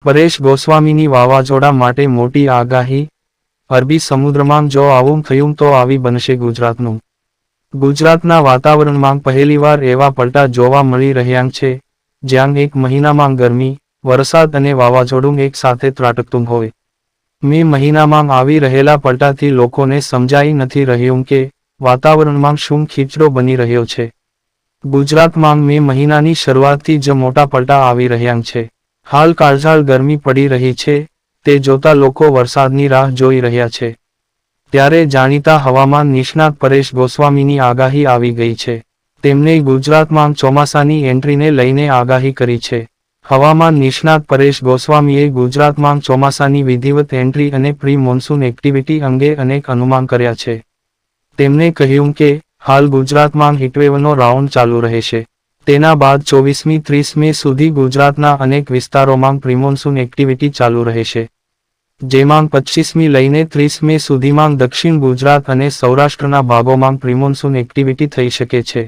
પરેશ ગોસ્વામીની વાવાઝોડા માટે મોટી આગાહી. અરબી સમુદ્રમાં જો આવું થયું તો આવી બનશે ગુજરાતનું. ગુજરાતના વાતાવરણમાં પહેલીવાર એવા પલટા જોવા મળી રહ્યા છે, જ્યાં એક મહિનામાં ગરમી, વરસાદ અને વાવાઝોડું એક સાથે ત્રાટકતું હોય. મે મહિનામાં આવી રહેલા પલટાથી લોકોને સમજાઈ નથી રહ્યું કે વાતાવરણમાં શું ખીચડો બની રહ્યો છે. ગુજરાતમાં મે મહિનાની શરૂઆતથી જ મોટા પલટા આવી રહ્યા છે. હાલ કાળઝાળ ગરમી પડી રહી છે, તે જોતા લોકો વરસાદની રાહ જોઈ રહ્યા છે. ત્યારે જાણીતા હવામાન નિષ્ણાત પરેશ ગોસ્વામીની આગાહી આવી ગઈ છે. તેમણે ગુજરાતમાં ચોમાસાની એન્ટ્રીને લઈને આગાહી કરી છે. હવામાન નિષ્ણાત પરેશ ગોસ્વામીએ ગુજરાતમાં ચોમાસાની વિધિવત એન્ટ્રી અને પ્રી મોન્સૂન એક્ટિવિટી અંગે અનેક અનુમાન કર્યા છે. તેમણે કહ્યું કે હાલ ગુજરાતમાં હીટવેવનો રાઉન્ડ ચાલુ રહેશે. તેના બાદ 24મી 30 મે સુધી ગુજરાતના અનેક વિસ્તારોમાં પ્રીમોન્સૂન એક્ટિવિટી ચાલુ રહેશે. જેમાં 25મી લઈને 30 મે સુધીમાં દક્ષિણ ગુજરાત અને સૌરાષ્ટ્રના ભાગોમાં પ્રીમોન્સૂન એક્ટિવિટી થઈ શકે છે.